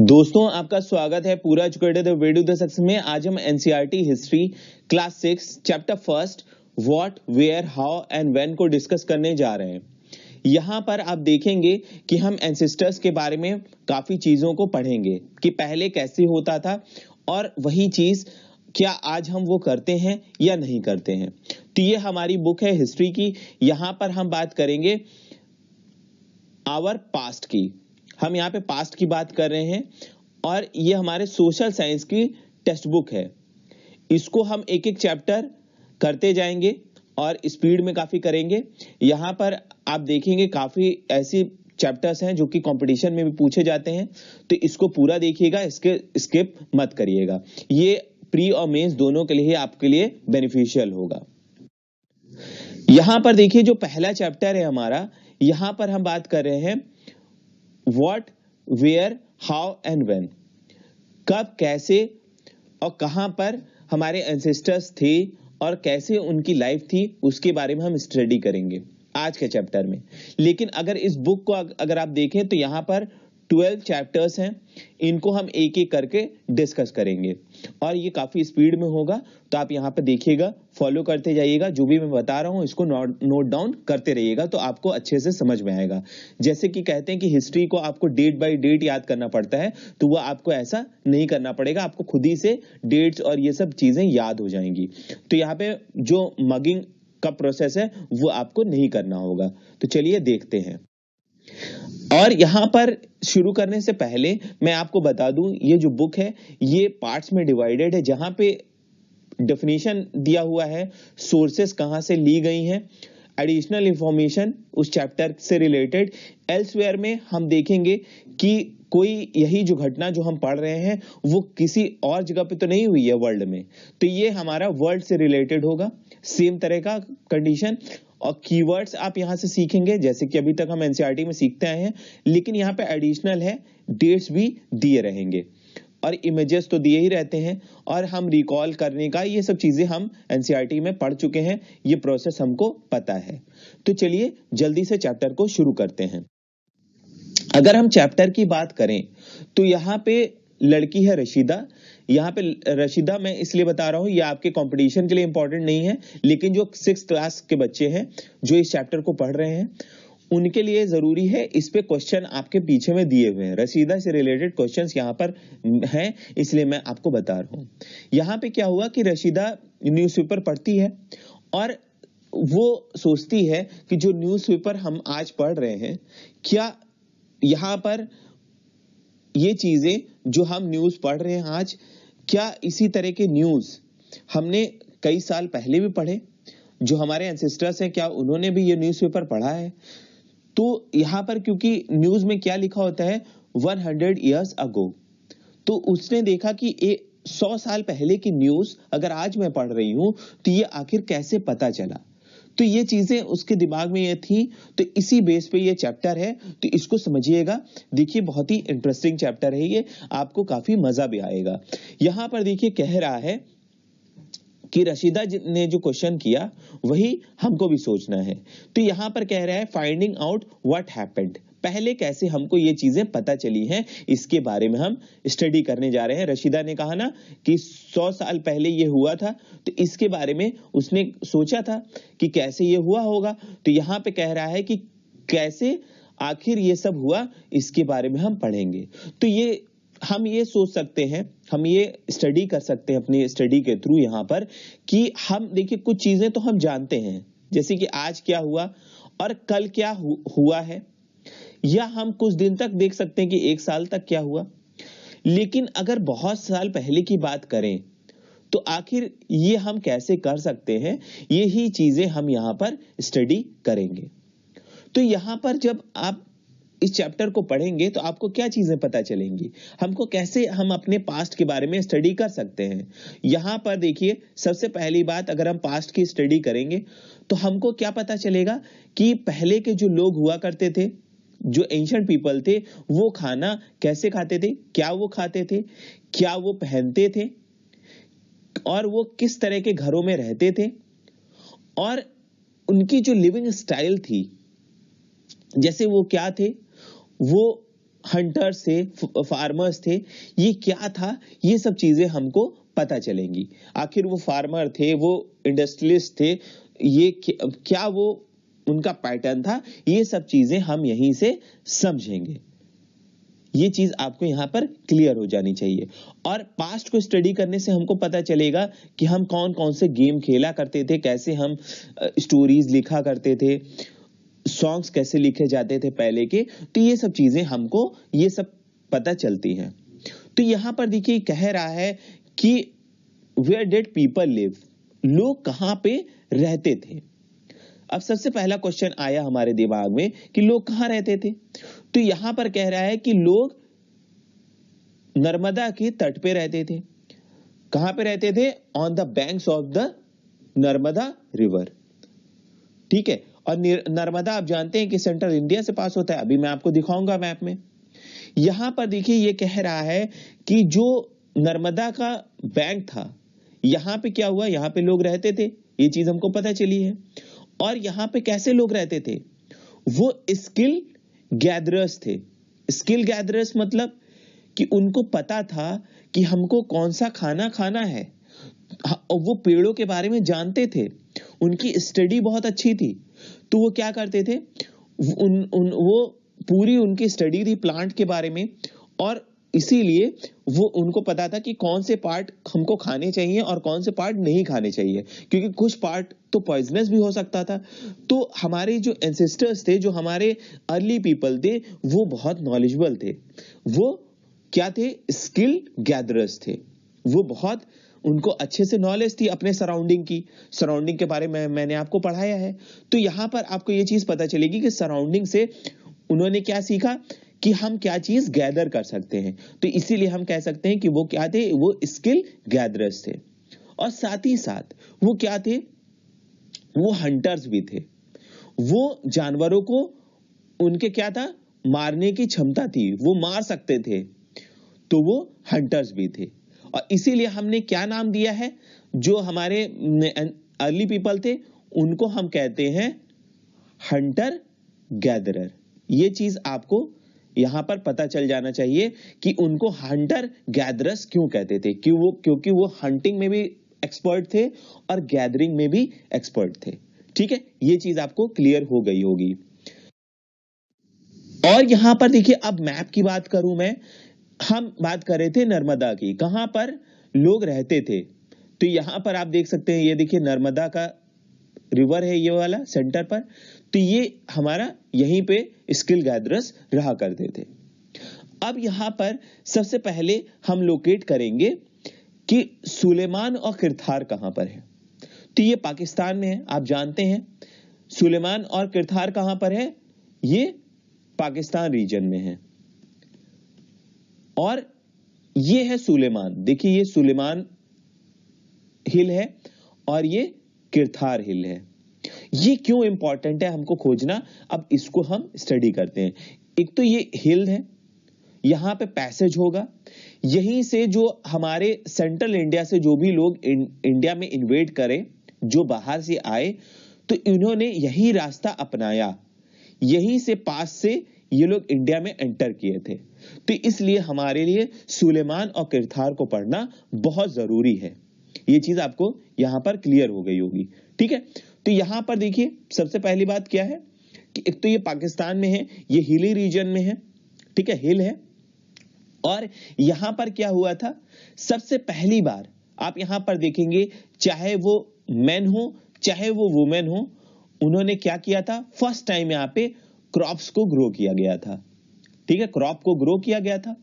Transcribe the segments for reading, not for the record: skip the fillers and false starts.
दोस्तों आपका स्वागत है पूरा चुके the way to the success में। आज हम NCERT history class 6 chapter first what where how and when को डिस्कस करने जा रहे हैं। यहाँ पर आप देखेंगे कि हम एंसेस्टर्स के बारे में काफी चीजों को पढ़ेंगे कि पहले कैसे होता था और वही चीज क्या आज हम वो करते हैं या नहीं करते हैं। तो ये हमारी बुक है हिस्ट्री की। यहाँ पर हम बात करेंगे आवर पास्ट की। हम यहाँ पे पास्ट की बात कर रहे हैं और ये हमारे सोशल साइंस की टेक्स्ट बुक है। इसको हम एक एक चैप्टर करते जाएंगे और स्पीड में काफी करेंगे। यहाँ पर आप देखेंगे काफी ऐसी चैप्टर्स हैं जो कि कंपटीशन में भी पूछे जाते हैं, तो इसको पूरा देखिएगा, इसके स्किप मत करिएगा। ये प्री और मेंस दोनों के लिए आपके लिए बेनिफिशियल होगा। यहाँ पर देखिए जो पहला चैप्टर है हमारा, यहाँ पर हम बात कर रहे हैं what where how and when. कब, कैसे और कहां पर हमारे एंसेस्टर्स थे और कैसे उनकी लाइफ थी, उसके बारे में हम स्टडी करेंगे आज के चैप्टर में। लेकिन अगर इस बुक को अगर आप देखें तो यहां पर 12 चैप्टर्स हैं, इनको हम एक एक करके डिस्कस करेंगे और ये काफी स्पीड में होगा। तो आप यहाँ पे देखिएगा, फॉलो करते जाइएगा, जो भी मैं बता रहा हूँ इसको नोट डाउन करते रहिएगा तो आपको अच्छे से समझ में आएगा। जैसे कि कहते हैं कि हिस्ट्री को आपको डेट बाय डेट याद करना पड़ता है, तो वो आपको ऐसा नहीं करना पड़ेगा, आपको खुद ही से डेट्स और ये सब चीजें याद हो जाएंगी। तो यहाँ पे जो मगिंग का प्रोसेस है वो आपको नहीं करना होगा। तो चलिए देखते हैं। और यहां पर शुरू करने से पहले मैं आपको बता दूं, ये जो बुक है ये पार्ट्स में डिवाइडेड है, जहां पे डेफिनेशन दिया हुआ है, सोर्सेस कहां से ली गई हैं, एडिशनल इंफॉर्मेशन उस चैप्टर से रिलेटेड। एल्सवेयर में हम देखेंगे कि कोई यही जो घटना जो हम पढ़ रहे हैं वो किसी और जगह पे तो नहीं हुई है वर्ल्ड में, तो ये हमारा वर्ल्ड से रिलेटेड होगा। सेम तरह का कंडीशन और कीवर्ड्स आप यहां से सीखेंगे जैसे कि अभी तक हम एनसीईआरटी में सीखते आए हैं, लेकिन यहाँ पे एडिशनल है, डेट्स भी दिए रहेंगे और इमेजेस तो दिए ही रहते हैं। और हम रिकॉल करने का ये सब चीजें हम एनसीईआरटी में पढ़ चुके हैं, ये प्रोसेस हमको पता है। तो चलिए जल्दी से चैप्टर को शुरू करते हैं। अगर हम चैप्टर की बात करें तो यहाँ पे लड़की है रशीदा। यहाँ पे रशीदा मैं इसलिए बता रहा हूं, ये आपके कंपटीशन के लिए इंपॉर्टेंट नहीं है, लेकिन जो 6th क्लास के बच्चे हैं जो इस चैप्टर को पढ़ रहे हैं उनके लिए जरूरी है। इस पे क्वेश्चन आपके पीछे में दिए हुए हैं, रशीदा से रिलेटेड क्वेश्चंस यहाँ पर हैं, इसलिए मैं आपको बता रहा हूँ। यहाँ पे क्या हुआ कि रशीदा न्यूज़पेपर पढ़ती है और वो सोचती है कि जो न्यूज़पेपर हम आज पढ़ रहे हैं, क्या यहाँ पर ये चीजें जो हम न्यूज पढ़ रहे हैं आज, क्या इसी तरह के न्यूज हमने कई साल पहले भी पढ़े? जो हमारे एंसेस्टर्स हैं क्या उन्होंने भी ये न्यूज़पेपर पढ़ा है? तो यहाँ पर क्योंकि न्यूज में क्या लिखा होता है 100 ईयर्स अगो, तो उसने देखा कि 100 साल पहले की न्यूज अगर आज मैं पढ़ रही हूं तो ये आखिर कैसे पता चला। तो ये चीजें उसके दिमाग में ये थी, तो इसी बेस पे ये चैप्टर है, तो इसको समझिएगा। देखिए बहुत ही इंटरेस्टिंग चैप्टर है ये, आपको काफी मजा भी आएगा। यहां पर देखिए कह रहा है कि रशीदा ने जो क्वेश्चन किया वही हमको भी सोचना है। तो यहां पर कह रहा है फाइंडिंग आउट व्हाट हैपेंड, पहले कैसे हमको ये चीजें पता चली हैं, इसके बारे में हम स्टडी करने जा रहे हैं। रशीदा ने कहा ना कि 100 साल पहले ये हुआ था, तो इसके बारे में उसने सोचा था कि कैसे ये हुआ होगा। तो यहां पे कह रहा है कि कैसे आखिर ये सब हुआ, इसके बारे में हम पढ़ेंगे। तो ये हम ये सोच सकते हैं, हम ये स्टडी कर सकते हैं अपनी स्टडी के थ्रू यहाँ पर कि हम देखिए कुछ चीजें तो हम जानते हैं, जैसे कि आज क्या हुआ और कल क्या हुआ है, या हम कुछ दिन तक देख सकते हैं कि 1 साल तक क्या हुआ। लेकिन अगर बहुत साल पहले की बात करें तो आखिर ये हम कैसे कर सकते हैं, यही चीजें हम यहां पर स्टडी करेंगे। तो यहां पर जब आप इस चैप्टर को पढ़ेंगे तो आपको क्या चीजें पता चलेंगी, हमको कैसे हम अपने पास्ट के बारे में स्टडी कर सकते हैं। यहां पर देखिए सबसे पहली बात, अगर हम पास्ट की स्टडी करेंगे तो हमको क्या पता चलेगा कि पहले के जो लोग हुआ करते थे, जो एंशिएंट पीपल थे, वो खाना कैसे खाते थे, क्या वो खाते थे, क्या वो पहनते थे और वो किस तरह के घरों में रहते थे, और उनकी जो लिविंग स्टाइल थी, जैसे वो क्या थे, वो हंटर्स थे, फार्मर्स थे, ये क्या था, ये सब चीजें हमको पता चलेंगी। आखिर वो फार्मर थे, वो इंडस्ट्रियलिस्ट थे, ये क्या वो उनका पैटर्न था, ये सब चीजें हम यहीं से समझेंगे। ये चीज आपको यहां पर क्लियर हो जानी चाहिए। और पास्ट को स्टडी करने से हमको पता चलेगा कि हम कौन कौन से गेम खेला करते थे, कैसे हम स्टोरीज लिखा करते थे, सॉन्ग्स कैसे लिखे जाते थे पहले के। तो ये सब चीजें हमको ये सब पता चलती हैं। तो यहां पर देखिए कह रहा है कि वेयर डिड पीपल लिव, लोग कहां पे रहते थे। अब सबसे पहला क्वेश्चन आया हमारे दिमाग में कि लोग कहां रहते थे। तो यहां पर कह रहा है कि लोग नर्मदा के तट पे रहते थे। कहां पे रहते थे? On the banks of the Narmada river. ठीक है, और नर्मदा आप जानते हैं कि सेंट्रल इंडिया से पास होता है, अभी मैं आपको दिखाऊंगा मैप में। यहां पर देखिए ये कह रहा है कि जो नर्मदा का बैंक था, यहां पे क्या हुआ, यहां पे लोग रहते थे, ये चीज हमको पता चली है। और यहां पे कैसे लोग रहते थे? वो स्किल गैदरर्स थे। स्किल गैदरर्स मतलब कि उनको पता था कि हमको कौन सा खाना खाना है। वो पेड़ों के बारे में जानते थे, उनकी स्टडी बहुत अच्छी थी। तो वो क्या करते थे, वो पूरी उनकी स्टडी थी प्लांट के बारे में, और इसीलिए वो उनको पता था कि कौन से पार्ट हमको खाने चाहिए और कौन से पार्ट नहीं खाने चाहिए, क्योंकि कुछ पार्ट तो पॉइजनस भी हो सकता था। तो हमारे जो एंसेस्टर्स थे, जो हमारे अर्ली पीपल थे, वो बहुत नॉलेजेबल थे। वो क्या थे? स्किल गैदरर्स थे। वो बहुत, उनको अच्छे से नॉलेज थी अपने सराउंडिंग की। सराउंडिंग के बारे में मैंने आपको पढ़ाया है। तो यहां पर आपको ये चीज पता चलेगी कि सराउंडिंग से उन्होंने क्या सीखा कि हम क्या चीज गैदर कर सकते हैं। तो इसीलिए हम कह सकते हैं कि वो क्या थे, वो स्किल गैदरर्स थे। और साथ ही साथ वो क्या थे, वो हंटर्स भी थे। वो जानवरों को, उनके क्या था, मारने की क्षमता थी, वो मार सकते थे। तो वो हंटर्स भी थे। और इसीलिए हमने क्या नाम दिया है, जो हमारे अर्ली पीपल थे उनको हम कहते हैं हंटर गैदरर। ये चीज आपको यहां पर पता चल जाना चाहिए कि उनको हंटर गैदरर्स क्यों कहते थे, क्योंकि वो हंटिंग में भी एक्सपर्ट थे और गैदरिंग में भी एक्सपर्ट थे। ठीक है, ये चीज आपको क्लियर हो गई होगी। और यहां पर देखिए, अब मैप की बात करूं मैं, हम बात कर रहे थे नर्मदा की, कहां पर लोग रहते थे। तो यहां पर आप देख सकते हैं, ये देखिए नर्मदा का रिवर है, ये वाला सेंटर पर। तो ये हमारा यहीं पे स्किल गैदरर्स रहा करते थे। अब यहां पर सबसे पहले हम लोकेट करेंगे कि सुलेमान और किरथार कहां पर है। तो ये पाकिस्तान में है, आप जानते हैं। सुलेमान और किरथार कहां पर है? ये पाकिस्तान रीजन में है। और ये है सुलेमान, देखिए ये सुलेमान हिल है और ये किरथार हिल है। ये क्यों इंपॉर्टेंट है हमको खोजना, अब इसको हम स्टडी करते हैं। एक तो ये हिल है, यहां पे पैसेज होगा, यहीं से जो हमारे सेंट्रल इंडिया से जो भी लोग इंडिया में इन्वेड करें, जो बाहर से आए, तो इन्होंने यही रास्ता अपनाया, यहीं से पास से ये लोग इंडिया में एंटर किए थे। तो इसलिए हमारे लिए सुलेमान और किरथार को पढ़ना बहुत जरूरी है। ये चीज आपको यहां पर क्लियर हो गई होगी। ठीक है, तो यहां पर देखिए सबसे पहली बात क्या है कि एक तो ये पाकिस्तान में है, ये हिली रीजन में है। ठीक है, हिल है। और यहां पर क्या हुआ था, सबसे पहली बार आप यहां पर देखेंगे, चाहे वो मैन हो चाहे वो वुमेन हो, उन्होंने क्या किया था, फर्स्ट टाइम यहां पे क्रॉप्स को ग्रो किया गया था। ठीक है, क्रॉप को ग्रो किया गया था।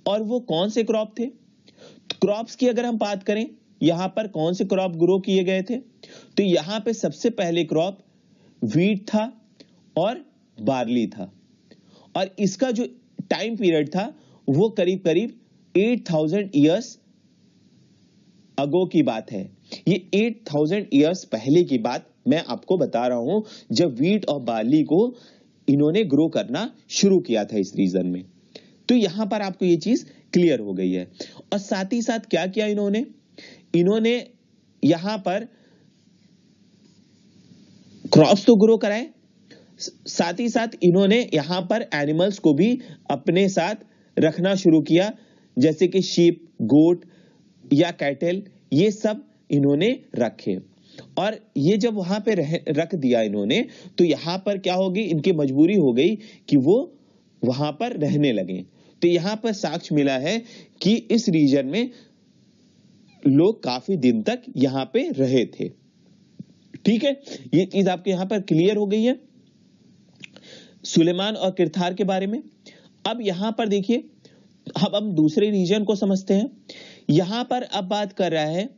और वो कौन से क्रॉप थे? क्रॉप्स की अगर हम बात करें, यहां पर कौन से क्रॉप ग्रो किए गए थे? तो यहां पे सबसे पहले क्रॉप व्हीट था और बार्ली था। और इसका जो टाइम पीरियड था वो करीब करीब 8000 ईयर्स अगो की बात है। ये 8000 ईयर्स पहले की बात मैं आपको बता रहा हूं, जब व्हीट और बार्ली को इन्होंने ग्रो करना शुरू किया था इस रीजन में। तो यहां पर आपको ये चीज क्लियर हो गई है। और साथ ही साथ क्या किया इन्होंने यहां पर क्रॉप्स तो ग्रो कराए, साथ ही साथ इन्होंने यहाँ पर एनिमल्स को भी अपने साथ रखना शुरू किया, जैसे कि शीप, गोट या कैटल, ये सब इन्होंने रखे। और ये जब वहां पे रख दिया इन्होंने, तो यहाँ पर क्या होगी, इनकी मजबूरी हो गई कि वो वहां पर रहने लगे। तो यहाँ पर साक्ष्य मिला है कि इस रीजन में लोग काफी दिन तक यहाँ पे रहे थे। ठीक है, ये चीज आपके यहाँ पर क्लियर हो गई है सुलेमान और किरथार के बारे में। अब यहां पर देखिए, अब हम दूसरे रीजन को समझते हैं। यहां पर अब बात कर रहा है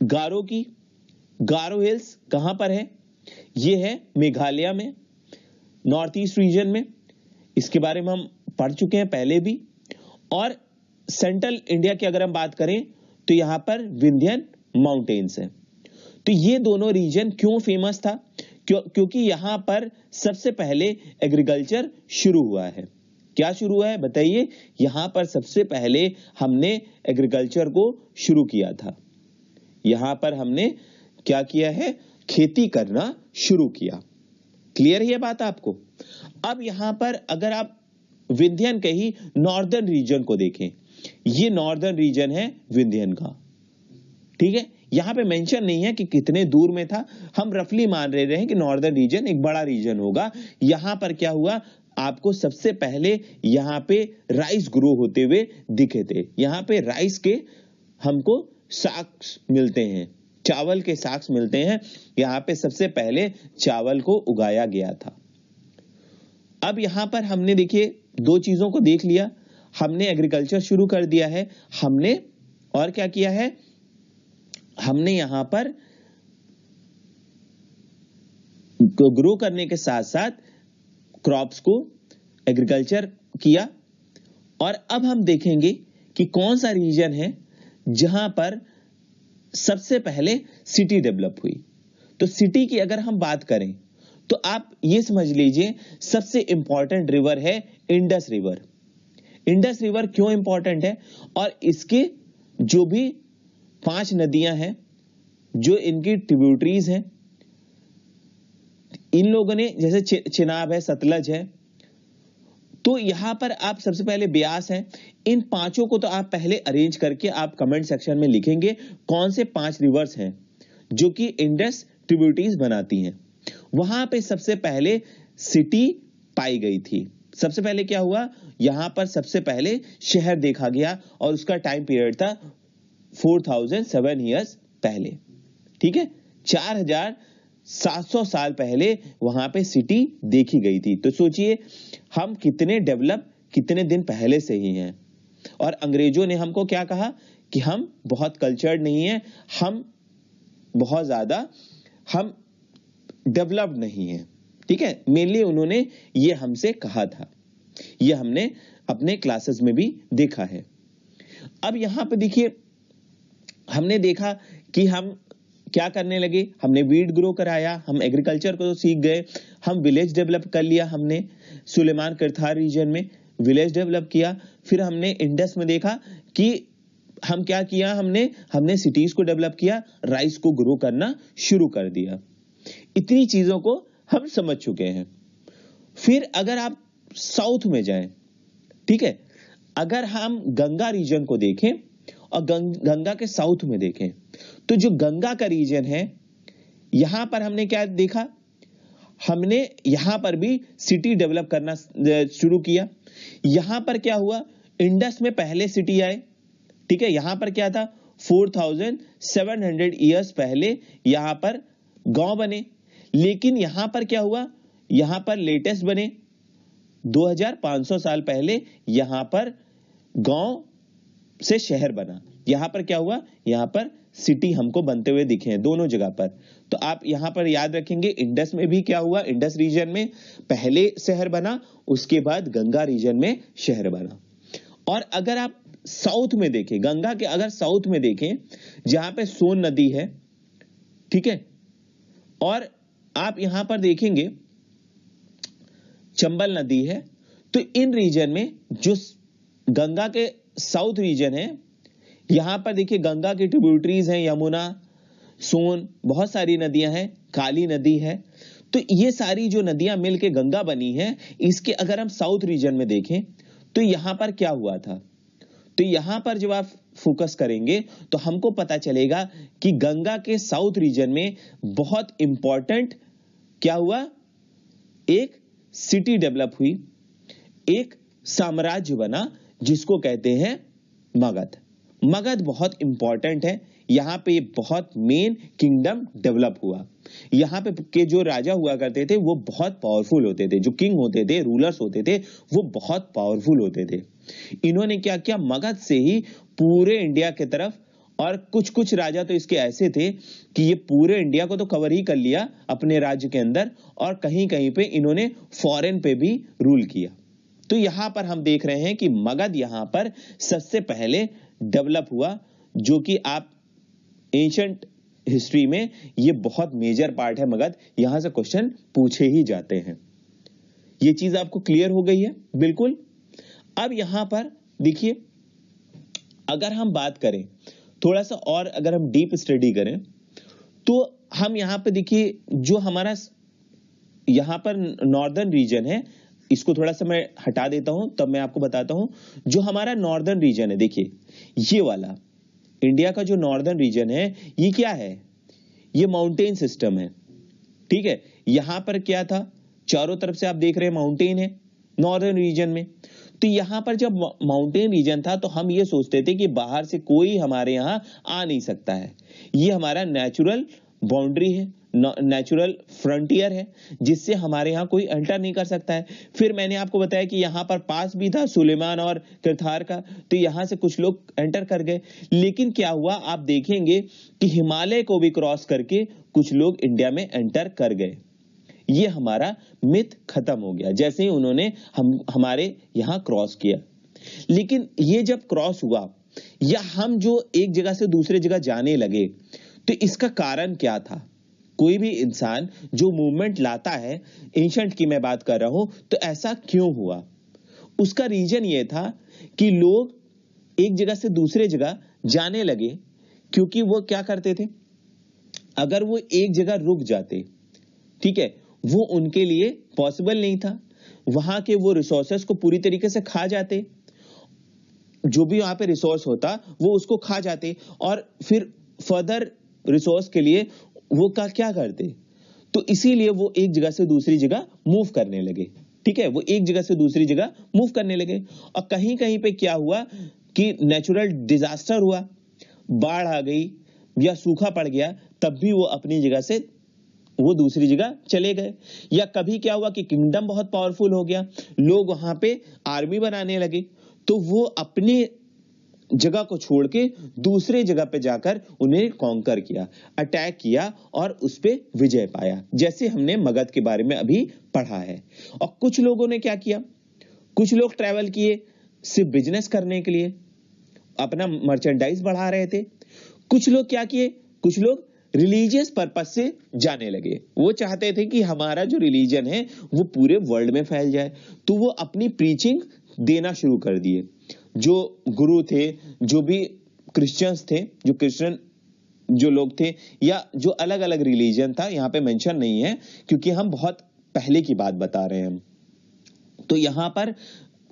गारो की। गारो हिल्स कहां पर है? ये है मेघालय में, नॉर्थ ईस्ट रीजन में। इसके बारे में हम पढ़ चुके हैं पहले भी। और सेंट्रल इंडिया की अगर हम बात करें तो यहां पर विंध्यन माउंटेन्स है। तो ये दोनों रीजन क्यों फेमस था? क्योंकि यहां पर सबसे पहले एग्रीकल्चर शुरू हुआ है। क्या शुरू हुआ है बताइए? यहां पर सबसे पहले हमने एग्रीकल्चर को शुरू किया था। यहां पर हमने क्या किया है? खेती करना शुरू किया। क्लियर है ये बात आपको? अब यहां पर अगर आप विंध्यन के ही नॉर्दर्न रीजन को देखें, ये नॉर्दर्न रीजन है विंध्यन का। ठीक है, यहां पे मेंशन नहीं है कि कितने दूर में था, हम रफली मान रहे हैं कि नॉर्दर्न रीजन एक बड़ा रीजन होगा। यहां पर क्या हुआ, आपको सबसे पहले यहां पे राइस ग्रो होते हुए दिखे थे। यहां पे राइस के हमको साक्स मिलते हैं, चावल के साक्स मिलते हैं। यहां पे सबसे पहले चावल को उगाया गया था। अब यहां पर हमने देखिए दो चीजों को देख लिया। हमने एग्रीकल्चर शुरू कर दिया है, हमने और क्या किया है, हमने यहां पर ग्रो करने के साथ साथ क्रॉप्स को एग्रीकल्चर किया। और अब हम देखेंगे कि कौन सा रीजन है जहां पर सबसे पहले सिटी डेवलप हुई। तो सिटी की अगर हम बात करें तो आप ये समझ लीजिए सबसे इंपॉर्टेंट रिवर है इंडस रिवर। इंडस रिवर क्यों इंपॉर्टेंट है? और इसके जो भी 5 नदियां हैं, जो इनकी ट्रिब्यूटरीज हैं, इन लोगों ने जैसे चिनाब है, सतलज है, तो यहां पर आप सबसे पहले ब्यास है। इन पांचों को तो आप पहले अरेंज करके आप कमेंट सेक्शन में लिखेंगे कौन से 5 रिवर्स हैं जो कि इंडस ट्रिब्यूटरीज बनाती हैं। वहां पे सबसे पहले सिटी पाई गई थी। सबसे पहले क्या हुआ, यहां पर सबसे पहले शहर देखा गया और उसका टाइम पीरियड था 4007 ईयर्स पहले। ठीक है, 4700 साल पहले वहां पे सिटी देखी गई थी। तो सोचिए हम कितने डेवलप, कितने दिन पहले से ही हैं। और अंग्रेजों ने हमको क्या कहा कि हम बहुत कल्चर्ड नहीं है, हम बहुत ज्यादा हम डेवलप्ड नहीं है। ठीक है, मेनली उन्होंने ये हमसे कहा था। ये हमने अपने क्लासेस में भी देखा है। अब यहां पे देखिए, हमने देखा कि हम क्या करने लगे, हमने वीट ग्रो कराया, हम एग्रीकल्चर को तो सीख गए, हम विलेज डेवलप कर लिया। हमने सुलेमान किरथार रीजन में विलेज डेवलप किया। फिर हमने इंडस में देखा कि हम क्या किया, हमने सिटीज को डेवलप किया, राइस को ग्रो करना शुरू कर दिया। इतनी चीजों को हम समझ चुके हैं। फिर अगर आप साउथ में जाएं, ठीक है, अगर हम गंगा रीजन को देखें और गंगा के साउथ में देखें, तो जो गंगा का रीजन है, यहां पर हमने क्या देखा, हमने यहां पर भी सिटी डेवलप करना शुरू किया। यहां पर क्या हुआ, इंडस में पहले सिटी आए। ठीक है, यहां पर क्या था, 4700 ईयर्स पहले यहां पर गांव बने। लेकिन यहां पर क्या हुआ, यहां पर लेटेस्ट बने 2500 साल पहले यहां पर गांव से शहर बना। यहां पर क्या हुआ, यहां पर सिटी हमको बनते हुए दिखे हैं दोनों जगह पर। तो आप यहां पर याद रखेंगे, इंडस में भी क्या हुआ, इंडस रीजन में पहले शहर बना, उसके बाद गंगा रीजन में शहर बना। और अगर आप साउथ में देखें, गंगा के अगर साउथ में देखें, जहां पे सोन नदी है, ठीक है, और आप यहां पर देखेंगे चंबल नदी है, तो इन रीजन में जो गंगा के साउथ रीजन है, यहां पर देखिए गंगा की ट्रिब्यूटरीज हैं, यमुना, सोन, बहुत सारी नदियां हैं, काली नदी है। तो ये सारी जो नदियां मिलके गंगा बनी है, इसके अगर हम साउथ रीजन में देखें तो यहां पर क्या हुआ था, तो यहां पर जब आप फोकस करेंगे तो हमको पता चलेगा कि गंगा के साउथ रीजन में बहुत इंपॉर्टेंट क्या हुआ, एक सिटी डेवलप हुई, एक साम्राज्य बना जिसको कहते हैं मगध। मगध बहुत इंपॉर्टेंट है, यहाँ पे बहुत मेन किंगडम डेवलप हुआ। यहाँ पे के जो राजा हुआ करते थे वो बहुत पावरफुल होते थे, जो किंग होते थे, रूलर्स होते थे, वो बहुत पावरफुल होते थे। इन्होंने क्या किया, मगध से ही पूरे इंडिया की तरफ, और कुछ कुछ राजा तो इसके ऐसे थे कि ये पूरे इंडिया को तो कवर ही कर लिया अपने राज्य के अंदर, और कहीं कहीं पे इन्होंने फॉरेन पे भी रूल किया। तो यहां पर हम देख रहे हैं कि मगध यहां पर सबसे पहले डेवलप हुआ, जो कि आप एंशंट हिस्ट्री में ये बहुत मेजर पार्ट है मगध, यहां से क्वेश्चन पूछे ही जाते हैं। ये चीज आपको क्लियर हो गई है बिल्कुल। अब यहां पर देखिए, अगर हम बात करें थोड़ा सा और, अगर हम डीप स्टडी करें तो हम यहां पे देखिए, जो हमारा यहां पर नॉर्दर्न रीजन है, इसको थोड़ा सा मैं हटा देता हूं, तब मैं आपको बताता हूं। जो हमारा नॉर्दर्न रीजन है, देखिए ये वाला इंडिया का जो नॉर्दर्न रीजन है, ये क्या है, ये माउंटेन सिस्टम है, ठीक है। यहां पर क्या था, चारों तरफ से आप देख रहे हैं माउंटेन है नॉर्दर्न रीजन में। तो यहां पर जब माउंटेन रीजन था तो हम ये सोचते थे कि बाहर से कोई हमारे यहां आ नहीं सकता है, ये हमारा नेचुरल बाउंड्री है, नेचुरल फ्रंटियर है, जिससे हमारे यहां कोई एंटर नहीं कर सकता है। फिर मैंने आपको बताया कि यहां पर पास भी था सुलेमान और किरथार का, तो यहां से कुछ लोग एंटर कर गए। लेकिन क्या हुआ, आप देखेंगे कि हिमालय को भी क्रॉस करके कुछ लोग इंडिया में एंटर कर गए। ये हमारा मिथ खत्म हो गया जैसे ही उन्होंने हमारे यहां क्रॉस किया। लेकिन ये जब क्रॉस हुआ, या हम जो एक जगह से दूसरे जगह जाने लगे, तो इसका कारण क्या था। कोई भी इंसान जो मूवमेंट लाता है, एंशंट की मैं बात कर रहा हूं, तो ऐसा क्यों हुआ। उसका रीजन ये था कि लोग एक जगह से दूसरे जगह जाने लगे, क्योंकि वो क्या करते थे, अगर वो एक जगह रुक जाते, ठीक है, वो उनके लिए पॉसिबल नहीं था, वहां के वो रिसोर्सेस को पूरी तरीके से खा जाते, जो भी वहां पे रिसोर्स होता वो उसको खा जाते, और फिर फर्दर रिसोर्स के लिए वो क्या करते, तो इसीलिए वो एक जगह से दूसरी जगह मूव करने लगे, ठीक है, वो एक जगह से दूसरी जगह मूव करने लगे। और कहीं कहीं पे क्या हुआ कि नेचुरल डिजास्टर हुआ, बाढ़ आ गई या सूखा पड़ गया, तब भी वो अपनी जगह से वो दूसरी जगह चले गए। या कभी क्या हुआ कि किंगडम बहुत पावरफुल हो गया, लोग वहां पे आर्मी बनाने लगे, तो वो अपनी जगह को छोड़ के दूसरे जगह पे जाकर उन्हें कॉन्कर किया, अटैक किया और उस पे विजय पाया, जैसे हमने मगध के बारे में अभी पढ़ा है। और कुछ लोगों ने क्या किया, कुछ लोग ट्रैवल किए सिर्फ बिजनेस करने के लिए, अपना मर्चेंडाइज बढ़ा रहे थे। कुछ लोग क्या किए, कुछ लोग रिलीजियस पर्पस से जाने लगे, वो चाहते थे कि हमारा जो रिलीजन है वो पूरे वर्ल्ड में फैल जाए, तो वो अपनी प्रीचिंग देना शुरू कर दिए। जो गुरु थे, जो भी क्रिश्चियंस थे, जो क्रिश्चियन जो लोग थे, या जो अलग अलग रिलीजन था, यहां पे मेंशन नहीं है क्योंकि हम बहुत पहले की बात बता रहे हैं। तो यहां पर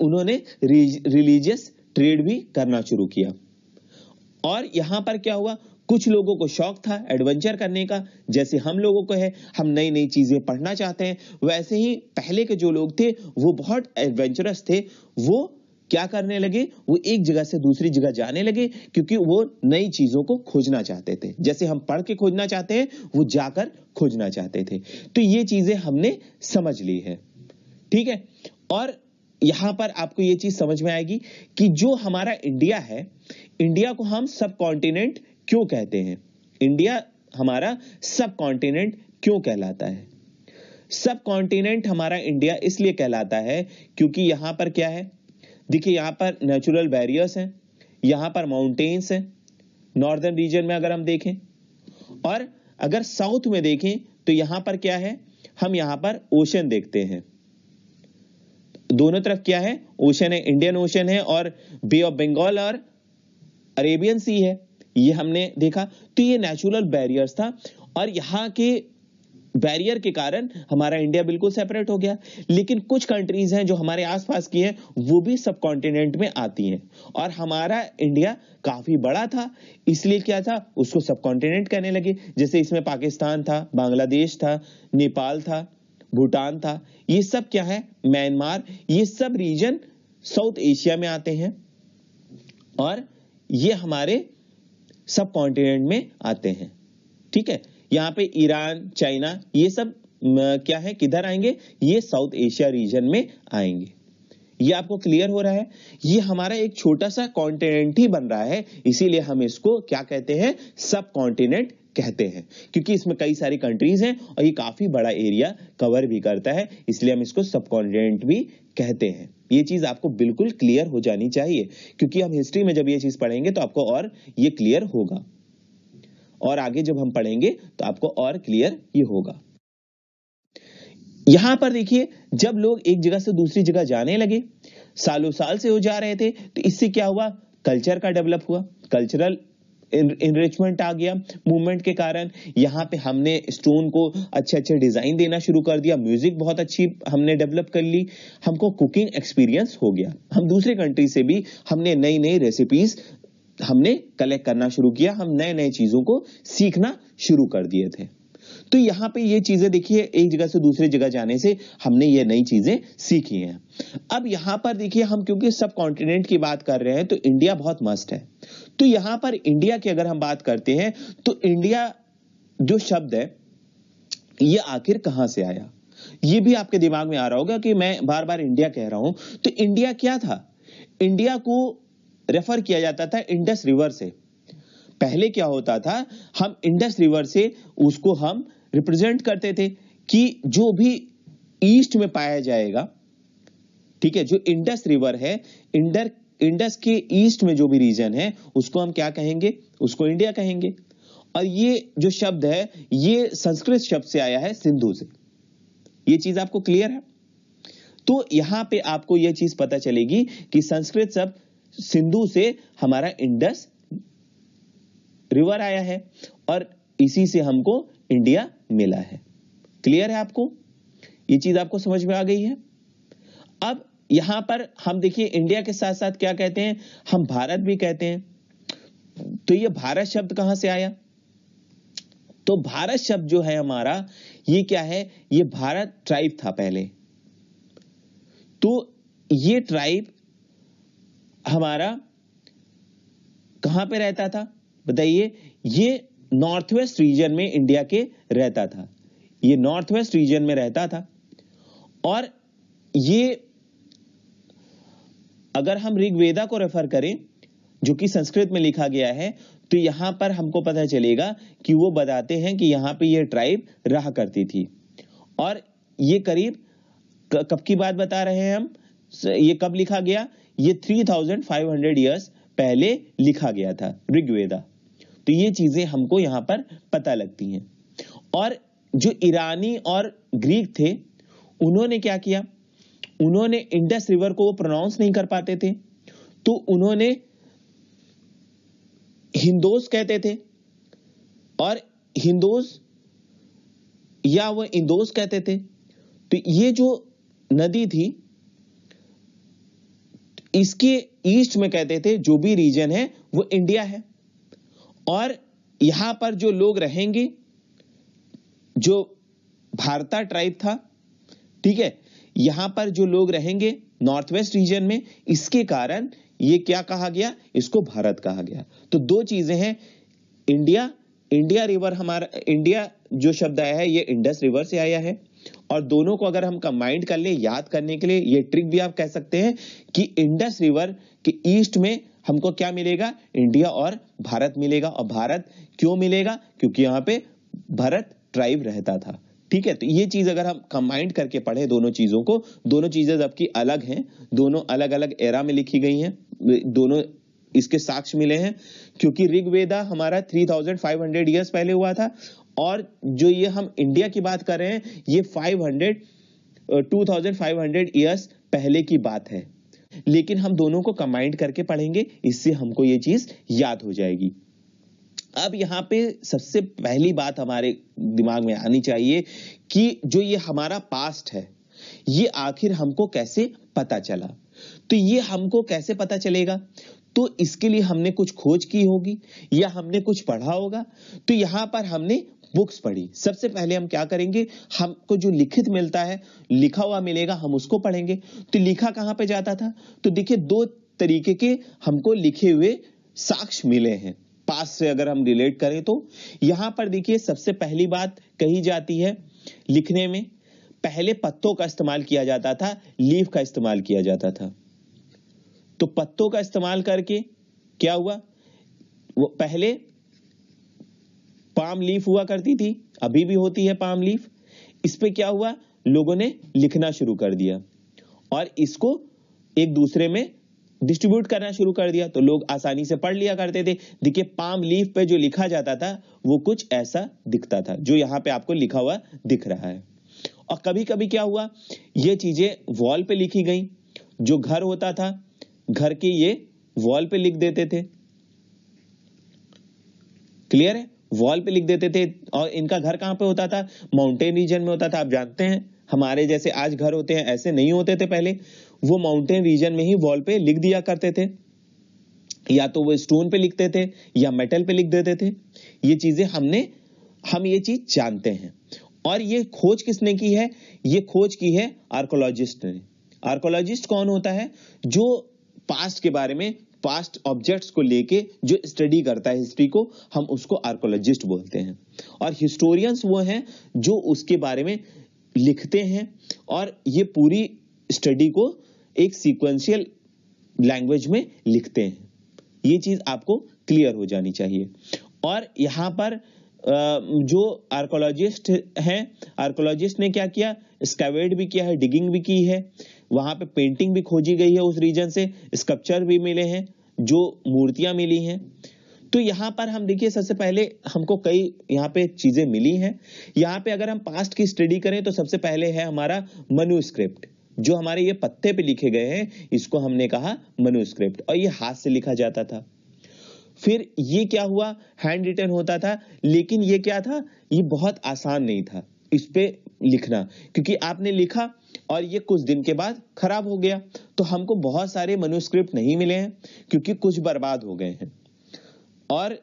उन्होंने रिलीजियस ट्रेड भी करना शुरू किया। और यहां पर क्या हुआ, कुछ लोगों को शौक था एडवेंचर करने का, जैसे हम लोगों को है, हम नई नई चीजें पढ़ना चाहते हैं, वैसे ही पहले के जो लोग थे वो बहुत एडवेंचरस थे, वो क्या करने लगे, वो एक जगह से दूसरी जगह जाने लगे, क्योंकि वो नई चीजों को खोजना चाहते थे, जैसे हम पढ़ के खोजना चाहते हैं, वो जाकर खोजना चाहते थे। तो ये चीजें हमने समझ ली है, ठीक है। और यहां पर आपको ये चीज समझ में आएगी कि जो हमारा इंडिया है, इंडिया को हम सब कॉन्टिनेंट क्यों कहते हैं, इंडिया हमारा सब कॉन्टिनेंट क्यों कहलाता है। सब कॉन्टिनेंट हमारा इंडिया इसलिए कहलाता है क्योंकि यहां पर क्या है, देखिए यहां पर नेचुरल बैरियर्स हैं, यहां पर माउंटेन्स हैं नॉर्दर्न रीजन में अगर हम देखें, और अगर साउथ में देखें तो यहां पर क्या है, हम यहां पर ओशन देखते हैं, दोनों तरफ क्या है, ओशन है, इंडियन ओशन है, और बे ऑफ बंगाल और अरेबियन सी है, ये हमने देखा। तो ये नेचुरल बैरियर्स था, और यहाँ के बैरियर के कारण हमारा इंडिया बिल्कुल सेपरेट हो गया। लेकिन कुछ कंट्रीज हैं जो हमारे आसपास की हैं, वो भी सब कॉन्टिनेंट में आती हैं, और हमारा इंडिया काफी बड़ा था, इसलिए क्या था, उसको सब कॉन्टिनेंट कहने लगे। जैसे इसमें पाकिस्तान था, बांग्लादेश था, नेपाल था, भूटान था, ये सब क्या है, म्यांमार, ये सब रीजन साउथ एशिया में आते हैं, और ये हमारे सब कॉन्टिनेंट में आते हैं। ठीक है, यहाँ पे ईरान, चाइना, ये सब क्या है, किधर आएंगे, ये साउथ एशिया रीजन में आएंगे। ये आपको क्लियर हो रहा है? ये हमारा एक छोटा सा कॉन्टिनेंट ही बन रहा है, इसीलिए हम इसको क्या कहते हैं, सब कॉन्टिनेंट कहते हैं, क्योंकि इसमें कई सारी कंट्रीज हैं और ये काफी बड़ा एरिया कवर भी करता है, इसलिए हम इसको सब कॉन्टिनेंट भी कहते हैं। ये चीज आपको बिल्कुल क्लियर हो जानी चाहिए, क्योंकि हम हिस्ट्री में जब ये चीज पढ़ेंगे तो आपको और ये क्लियर होगा, और आगे जब हम पढ़ेंगे तो आपको और क्लियर ये होगा। यहां पर देखिए, जब लोग एक जगह से दूसरी जगह जाने लगे, सालों साल से हो जा रहे थे, तो इससे क्या हुआ, कल्चर का डेवलप हुआ, कल्चरल इनरिचमेंट आ गया मूवमेंट के कारण। यहाँ पे हमने स्टोन को अच्छे अच्छे डिजाइन देना शुरू कर दिया, म्यूजिक बहुत अच्छी हमने डेवलप कर ली, हमको कुकिंग एक्सपीरियंस हो गया, हम दूसरे कंट्री से भी हमने नई नई रेसिपीज हमने कलेक्ट करना शुरू किया, हम नए नए चीजों को सीखना शुरू कर दिए थे। तो यहाँ पे ये चीजें देखिए, एक जगह से दूसरी जगह जाने से हमने ये नई चीजें सीखी हैं। अब यहाँ पर देखिए, हम क्योंकि सब कॉन्टिनेंट की बात कर रहे हैं, तो इंडिया बहुत मस्त है। तो यहाँ पर इंडिया की अगर हम बात करते हैं, तो इंडिया जो शब्द है, ये आखिर कहां से आया, ये भी आपके दिमाग में आ रहा होगा कि मैं बार बार इंडिया कह रहा हूं। तो इंडिया क्या था, इंडिया को रेफर किया जाता था इंडस रिवर से। पहले क्या होता था, हम इंडस रिवर से उसको हम रिप्रेजेंट करते थे कि जो भी ईस्ट में पाया जाएगा, ठीक है, जो इंडस रिवर है, इंडस के ईस्ट में जो भी रीजन है, उसको हम क्या कहेंगे, उसको इंडिया कहेंगे। और ये जो शब्द है, ये संस्कृत शब्द से आया है, सिंधु से। ये चीज आपको क्लियर है? तो यहां पे आपको यह चीज पता चलेगी कि संस्कृत शब्द सिंधु से हमारा इंडस रिवर आया है, और इसी से हमको इंडिया मिला है। क्लियर है आपको? ये चीज आपको समझ में आ गई है? अब यहां पर हम देखिए, इंडिया के साथ साथ क्या कहते हैं, हम भारत भी कहते हैं। तो ये भारत शब्द कहां से आया? तो भारत शब्द जो है हमारा, ये क्या है, ये भारत ट्राइब था पहले। तो ये ट्राइब हमारा कहां पे रहता था बताइए? ये नॉर्थ वेस्ट रीजन में इंडिया के रहता था, ये नॉर्थ वेस्ट रीजन में रहता था। और ये अगर हम ऋग्वेदा को रेफर करें, जो कि संस्कृत में लिखा गया है, तो यहां पर हमको पता चलेगा कि वो बताते हैं कि यहां पे ये ट्राइब रहा करती थी। और ये करीब कब की बात बता रहे हैं हम, ये कब लिखा गया, ये 3500 ईयर्स पहले लिखा गया था ऋग्वेदा। तो ये चीजें हमको यहां पर पता लगती हैं। और जो ईरानी और ग्रीक थे, उन्होंने क्या किया, उन्होंने इंडस रिवर को वो प्रोनाउंस नहीं कर पाते थे, तो उन्होंने हिंदोस कहते थे, और हिंदोस या वो इंदोस कहते थे। तो ये जो नदी थी, इसके ईस्ट में कहते थे, जो भी रीजन है वो इंडिया है। और यहां पर जो लोग रहेंगे, जो भारता ट्राइब था, ठीक है, यहां पर जो लोग रहेंगे नॉर्थ वेस्ट रीजन में, इसके कारण ये क्या कहा गया, इसको भारत कहा गया। तो दो चीजें हैं, इंडिया रिवर, हमारा इंडिया जो शब्द आया है, ये इंडस रिवर से आया है। और दोनों को अगर हम कंबाइंड कर ले, याद करने के लिए ये ट्रिक भी आप कह सकते हैं कि इंडस रिवर के ईस्ट में हमको क्या मिलेगा, इंडिया और भारत मिलेगा। और भारत क्यों मिलेगा, क्योंकि यहां पे भरत ट्राइब रहता था। ठीक है, तो ये चीज अगर हम कंबाइंड करके पढ़े दोनों चीजों को, दोनों चीजें जबकि अलग हैं, दोनों अलग अलग एरा में लिखी गई हैं, दोनों इसके साक्ष्य मिले हैं, क्योंकि ऋग्वेदा हमारा 3500 ईयर्स पहले हुआ था, और जो ये हम इंडिया की बात कर रहे हैं, ये 2500 ईयर्स पहले की बात है। लेकिन हम दोनों को कंबाइंड करके पढ़ेंगे, इससे हमको ये चीज याद हो जाएगी। अब यहाँ पे सबसे पहली बात हमारे दिमाग में आनी चाहिए कि जो ये हमारा पास्ट है, ये आखिर हमको कैसे पता चला। तो ये हमको कैसे पता चलेगा, तो इसके लिए हमने कुछ खोज की होगी या हमने कुछ पढ़ा होगा। तो यहाँ पर हमने बुक्स पढ़ी। सबसे पहले हम क्या करेंगे, हमको जो लिखित मिलता है, लिखा हुआ मिलेगा, हम उसको पढ़ेंगे। तो लिखा कहाँ पे जाता था, तो देखिए दो तरीके के हमको लिखे हुए साक्ष्य मिले हैं। पास से अगर हम रिलेट करें तो यहां पर देखिए सबसे पहली बात कही जाती है, लिखने में पहले पत्तों का इस्तेमाल किया जाता था, लीफ का इस्तेमाल किया जाता था। तो पत्तों का इस्तेमाल करके क्या हुआ, वो पहले पाम लीफ हुआ करती थी, अभी भी होती है पाम लीफ। इस पे क्या हुआ, लोगों ने लिखना शुरू कर दिया और इसको एक दूसरे में डिस्ट्रीब्यूट करना शुरू कर दिया, तो लोग आसानी से पढ़ लिया करते थे। देखिए पाम लीफ पे जो लिखा जाता था वो कुछ ऐसा दिखता था, जो यहाँ पे आपको लिखा हुआ दिख रहा है। और कभी कभी क्या हुआ, ये चीजें वॉल पे लिखी गई। जो घर होता था, घर के ये वॉल पे लिख देते थे। क्लियर है, वॉल पे लिख देते थे। और इनका घर कहां पे होता था, माउंटेन रीजन में होता था। आप जानते हैं हमारे जैसे आज घर होते हैं, ऐसे नहीं होते थे पहले। वो माउंटेन रीजन में ही वॉल पे लिख दिया करते थे, या तो वो स्टोन पे लिखते थे या मेटल पे लिख देते थे। ये चीजें हम ये चीज जानते हैं। और ये खोज किसने की है, ये खोज की है आर्कोलॉजिस्ट ने। आर्कोलॉजिस्ट कौन होता है, जो पास्ट के बारे में, पास्ट ऑब्जेक्ट्स को लेके जो स्टडी करता है हिस्ट्री को, हम उसको आर्कोलॉजिस्ट बोलते हैं। और हिस्टोरियंस वो हैं जो उसके बारे में लिखते हैं और ये पूरी स्टडी को एक सीक्वेंशियल लैंग्वेज में लिखते हैं। ये चीज आपको क्लियर हो जानी चाहिए। और यहां पर जो आर्कोलॉजिस्ट हैं, आर्कोलॉजिस्ट ने क्या किया, स्कैवेड भी किया है, डिगिंग भी की है, वहां पे पेंटिंग भी खोजी गई है उस रीजन से, स्कल्पचर भी मिले हैं, जो मूर्तियां मिली हैं। तो यहां पर हम देखिए सबसे पहले हमको कई यहाँ पे चीजें मिली हैं। यहाँ पे अगर हम पास्ट की स्टडी करें तो सबसे पहले है हमारा मनुस्क्रिप्ट। जो हमारे ये पत्ते पे लिखे गए हैं, इसको हमने कहा मनुस्क्रिप्ट, और ये हाथ से लिखा जाता था। फिर ये क्या हुआ, हैंड रिटन होता था, लेकिन ये क्या था, ये बहुत आसान नहीं था इस पे लिखना, क्योंकि आपने लिखा और ये कुछ दिन के बाद खराब हो गया। तो हमको बहुत सारे मनुस्क्रिप्ट नहीं मिले हैं, क्योंकि कुछ बर्बाद हो गए हैं। और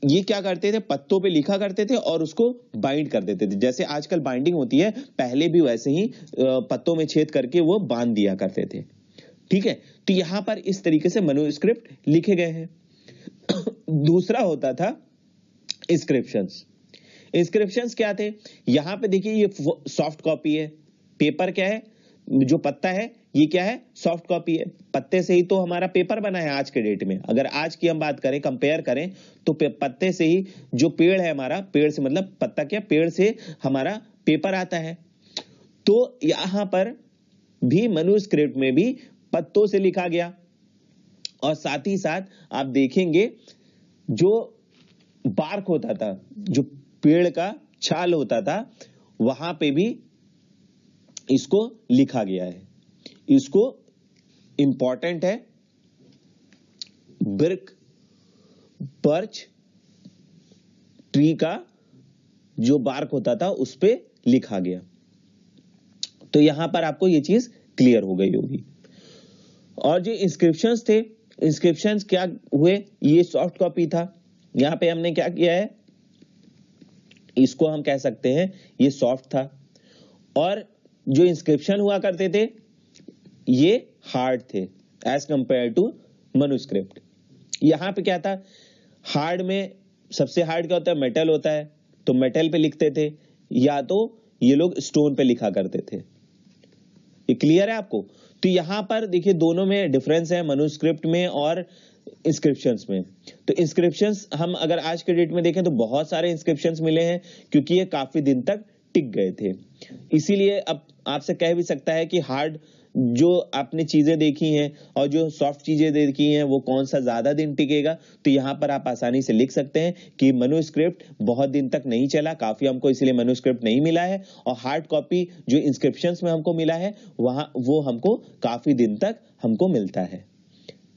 ये क्या करते थे, पत्तों पे लिखा करते थे और उसको बाइंड कर देते थे। जैसे आजकल बाइंडिंग होती है, पहले भी वैसे ही पत्तों में छेद करके वो बांध दिया करते थे। ठीक है, तो यहां पर इस तरीके से मनुस्क्रिप्ट लिखे गए हैं। दूसरा होता था इंस्क्रिप्शंस। इंस्क्रिप्शंस क्या थे, यहां पे देखिए ये सॉफ्ट कॉपी है। पेपर क्या है, जो पत्ता है ये क्या है, सॉफ्ट कॉपी है। पत्ते से ही तो हमारा पेपर बना है आज के डेट में। अगर आज की हम बात करें, कंपेयर करें, तो पत्ते से ही जो पेड़ है हमारा, पेड़ से मतलब पत्ता क्या, पेड़ से हमारा पेपर आता है। तो यहां पर भी मनुस्क्रिप्ट में भी पत्तों से लिखा गया। और साथ ही साथ आप देखेंगे जो बार्क होता था, जो पेड़ का छाल होता था, वहां पे भी इसको लिखा गया है। इसको इंपॉर्टेंट है, बिर्क बर्च ट्री का जो बार्क होता था उस पे लिखा गया। तो यहां पर आपको ये चीज क्लियर हो गई होगी। और जो इंस्क्रिप्शंस थे, इंस्क्रिप्शंस क्या हुए, ये सॉफ्ट कॉपी था। यहां पे हमने क्या किया है, इसको हम कह सकते हैं ये सॉफ्ट था। और जो इंस्क्रिप्शन हुआ करते थे ये हार्ड थे एज कंपेयर टू मनुस्क्रिप्ट। यहां पे क्या था, हार्ड में सबसे हार्ड क्या होता है, मेटल होता है, तो मेटल पे लिखते थे, या तो ये लोग स्टोन पे लिखा करते थे। ये क्लियर है आपको। तो यहां पर देखिए दोनों में डिफरेंस है, मनुस्क्रिप्ट में और इंस्क्रिप्शंस में। तो इंस्क्रिप्शंस हम अगर आज के डेट में देखें तो बहुत सारे इंस्क्रिप्शंस मिले हैं, क्योंकि ये काफी दिन तक टिक गए थे। इसीलिए अब आपसे कह भी सकता है कि हार्ड जो आपने चीजें देखी हैं और जो सॉफ्ट चीजें देखी हैं, वो कौन सा ज्यादा दिन टिकेगा। तो यहां पर आप आसानी से लिख सकते हैं कि मनुस्क्रिप्ट बहुत दिन तक नहीं चला, काफी हमको इसलिए मनुस्क्रिप्ट नहीं मिला है। और हार्ड कॉपी जो इंस्क्रिप्शंस में हमको मिला है, वहां वो हमको काफी दिन तक हमको मिलता है।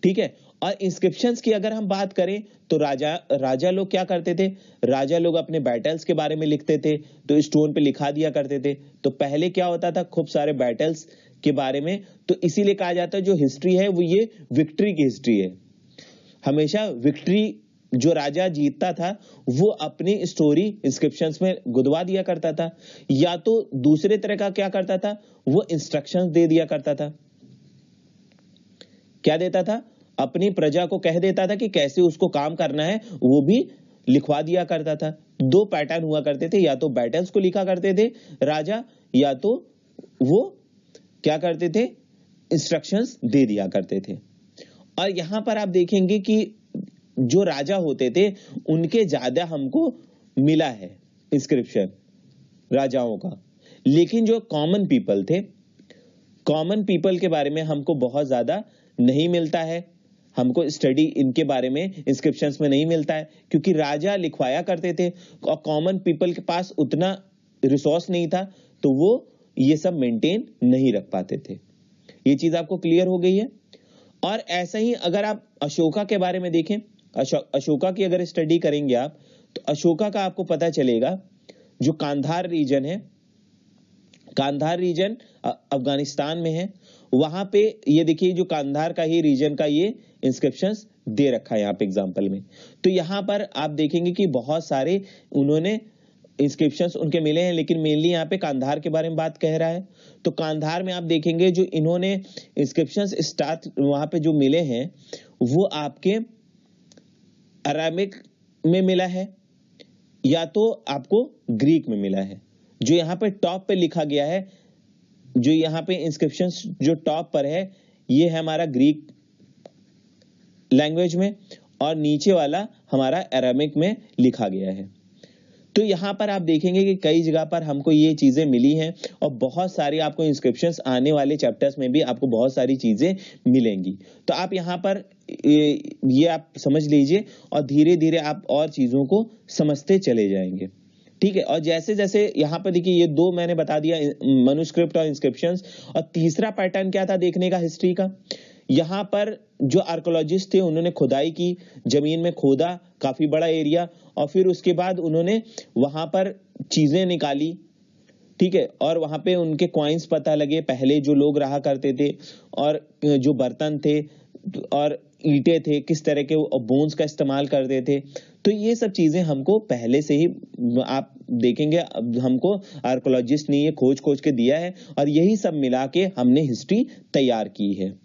ठीक है। और इंस्क्रिप्शंस की अगर हम बात करें तो राजा लोग क्या करते थे, राजा लोग अपने बैटल्स के बारे में लिखते थे, तो स्टोन पे लिखा दिया करते थे। तो पहले क्या होता था, खूब सारे बैटल्स के बारे में, तो इसीलिए कहा जाता है जो हिस्ट्री है वो ये विक्ट्री की हिस्ट्री है। हमेशा विक्ट्री, जो राजा जीतता था वो अपनी स्टोरी इंस्क्रिप्शंस में गुदवा दिया करता था, या तो दूसरे तरह का क्या करता था, वो इंस्ट्रक्शंस दे दिया करता था। क्या देता था, अपनी प्रजा को कह देता था कि कैसे उसको काम करना है, वो भी लिखवा दिया करता था। दो पैटर्न हुआ करते थे, या तो बैटल्स को लिखा करते थे राजा, या तो वो क्या करते थे, इंस्ट्रक्शंस दे दिया करते थे। और यहां पर आप देखेंगे कि जो राजा होते थे उनके ज्यादा हमको मिला है इंस्क्रिप्शन राजाओं का, लेकिन जो कॉमन पीपल थे, कॉमन पीपल के बारे में हमको बहुत ज्यादा नहीं मिलता है। हमको स्टडी इनके बारे में इंस्क्रिप्शंस में नहीं मिलता है, क्योंकि राजा लिखवाया करते थे और कॉमन पीपल के पास उतना रिसोर्स नहीं था, तो वो ये सब मेंटेन नहीं रख पाते थे। ये चीज आपको क्लियर हो गई है। और ऐसा ही अगर आप अशोका के बारे में देखें, अशोका की अगर स्टडी करेंगे आप, तो अशोका का आपको पता चलेगा, जो कांधार रीजन है, कांधार रीजन अफगानिस्तान में है, वहां पे ये देखिए जो कांधार का ही रीजन का ये इंस्क्रिप्शंस दे रखा है यहाँ पे एग्जांपल में। तो यहाँ पर आप देखेंगे कि बहुत सारे उन्होंने इंस्क्रिप्शंस उनके मिले हैं, लेकिन मेनली यहाँ पे कांधार के बारे में बात कह रहा है। तो कांधार में आप देखेंगे जो इन्होंने इंस्क्रिप्शंस स्टार्ट वहां पे जो मिले हैं वो आपके अरामिक में मिला है, या तो आपको ग्रीक में मिला है। जो यहाँ पे टॉप पे लिखा गया है, जो यहाँ पे इंस्क्रिप्शंस जो टॉप पर है, ये है हमारा ग्रीक लैंग्वेज में, और नीचे वाला हमारा अरामिक में लिखा गया है। तो यहां पर आप देखेंगे कि कई जगह पर हमको ये चीजें मिली हैं, और बहुत सारी आपको इंस्क्रिप्शंस आने वाले चैप्टर्स में भी आपको बहुत सारी चीजें मिलेंगी। तो आप यहां पर ये आप समझ लीजिए, और धीरे धीरे आप और चीजों को समझते चले जाएंगे। ठीक है, और जैसे जैसे यहाँ पर देखिए ये दो मैंने बता दिया, मनुस्क्रिप्ट और इंस्क्रिप्शंस। और तीसरा पैटर्न क्या था देखने का हिस्ट्री का, यहाँ पर जो आर्कोलॉजिस्ट थे उन्होंने खुदाई की, जमीन में खोदा काफी बड़ा एरिया, और फिर उसके बाद उन्होंने वहां पर चीजें निकाली। ठीक है, और वहां पे उनके कॉइन्स पता लगे, पहले जो लोग रहा करते थे, और जो बर्तन थे और ईंटें थे, किस तरह के बोन्स का इस्तेमाल करते थे। तो ये सब चीजें हमको पहले से ही आप देखेंगे, हमको आर्कोलॉजिस्ट ने ये खोज खोज के दिया है, और यही सब मिला के हमने हिस्ट्री तैयार की है।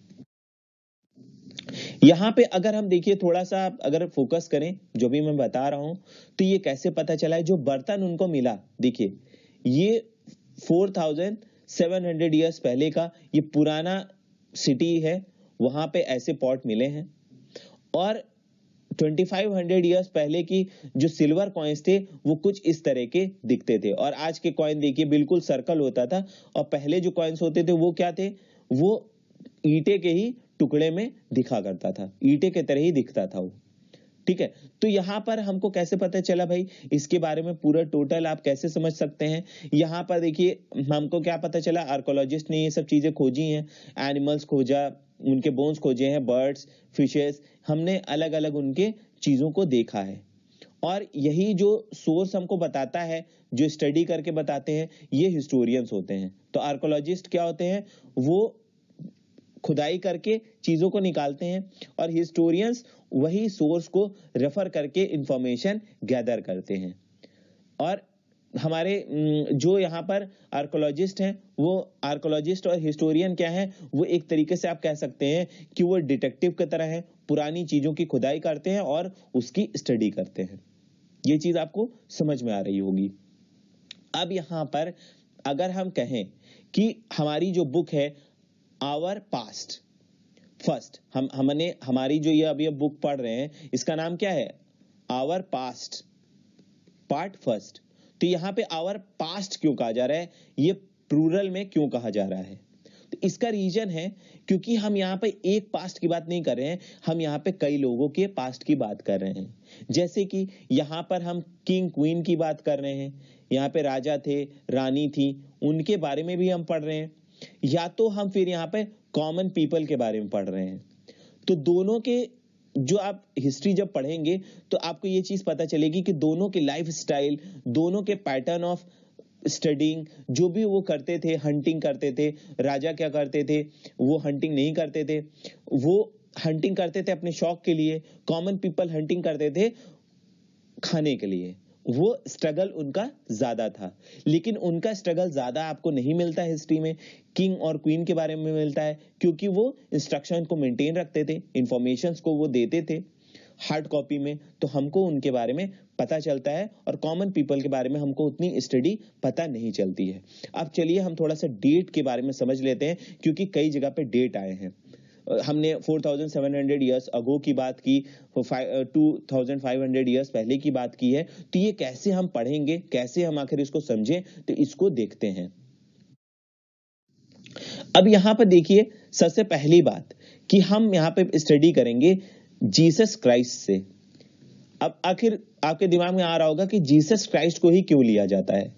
यहाँ पे अगर हम देखिए थोड़ा सा अगर फोकस करें जो भी मैं बता रहा हूं, तो ये कैसे पता चला है, जो बर्तन उनको मिला, देखिए ये 4700 ईयर्स पहले का ये पुराना सिटी है, वहां पे ऐसे पॉट मिले हैं। और 2500 ईयर्स पहले की जो सिल्वर कॉइन्स थे वो कुछ इस तरह के दिखते थे, और आज के कॉइन देखिए बिल्कुल सर्कल होता था, और पहले जो कॉइन्स होते थे वो क्या थे, वो ईंटे के ही टुकड़े में दिखा करता था, ईंटे के तरह ही दिखता था वो। ठीक है, तो यहां पर हमको कैसे पता चला भाई, इसके बारे में पूरा टोटल आप कैसे समझ सकते हैं। यहां पर देखिए हमको क्या पता चला, आर्कोलॉजिस्ट ने ये सब चीजें खोजी हैं, एनिमल्स खोजा, उनके बोन्स खोजे हैं, बर्ड्स, फिशेस, हमने अलग अलग उनके चीजों को देखा है। और यही जो सोर्स हमको बताता है, जो स्टडी करके बताते हैं, ये हिस्टोरियंस होते हैं। तो आर्कोलॉजिस्ट क्या होते हैं, वो खुदाई करके चीजों को निकालते हैं, और हिस्टोरियंस वही सोर्स को रेफर करके इंफॉर्मेशन गैदर करते हैं। और हमारे जो यहाँ पर आर्कोलॉजिस्ट हैं, वो आर्कोलॉजिस्ट और हिस्टोरियन क्या है, वो एक तरीके से आप कह सकते हैं कि वो डिटेक्टिव की तरह है, पुरानी चीजों की खुदाई करते हैं और उसकी स्टडी करते हैं। ये चीज आपको समझ में आ रही होगी। अब यहाँ पर अगर हम कहें कि हमारी जो बुक है आवर पास्ट फर्स्ट, हमने हमारी जो ये अभी बुक पढ़ रहे हैं इसका नाम क्या है, आवर पास्ट पार्ट फर्स्ट। तो यहां पे आवर पास्ट क्यों कहा जा रहा है, ये प्लूरल में क्यों कहा जा रहा है, तो इसका रीजन है क्योंकि हम यहाँ पे एक पास्ट की बात नहीं कर रहे हैं, हम यहाँ पे कई लोगों के पास्ट की बात कर रहे हैं। जैसे कि यहाँ पर हम किंग क्वीन की बात कर रहे हैं, यहाँ पे राजा थे, रानी थी, उनके बारे में भी हम पढ़ रहे हैं, या तो हम फिर यहाँ पे कॉमन पीपल के बारे में पढ़ रहे हैं। तो दोनों के जो आप हिस्ट्री जब पढ़ेंगे तो आपको ये चीज पता चलेगी कि दोनों के लाइफ स्टाइल, दोनों के पैटर्न ऑफ स्टडिंग, जो भी वो करते थे, हंटिंग करते थे, राजा क्या करते थे, वो हंटिंग नहीं करते थे, वो हंटिंग करते थे अपने शौक के लिए, कॉमन पीपल हंटिंग करते थे खाने के लिए। वो स्ट्रगल उनका ज्यादा था, लेकिन उनका स्ट्रगल ज्यादा आपको नहीं मिलता है हिस्ट्री में, किंग और क्वीन के बारे में मिलता है, क्योंकि वो इंस्ट्रक्शन को मेंटेन रखते थे, इंफॉर्मेशंस को वो देते थे हार्ड कॉपी में, तो हमको उनके बारे में पता चलता है, और कॉमन पीपल के बारे में हमको उतनी स्टडी पता नहीं चलती है। अब चलिए हम थोड़ा सा डेट के बारे में समझ लेते हैं, क्योंकि कई जगह पे डेट आए हैं। हमने 4700 ईयर्स अगो की बात की, 2500 ईयर्स पहले की बात की है, तो ये कैसे हम पढ़ेंगे, कैसे हम आखिर इसको समझें, तो इसको देखते हैं। अब यहां पर देखिए, सबसे पहली बात कि हम यहां पे स्टडी करेंगे जीसस क्राइस्ट से। अब आखिर आपके दिमाग में आ रहा होगा कि जीसस क्राइस्ट को ही क्यों लिया जाता है।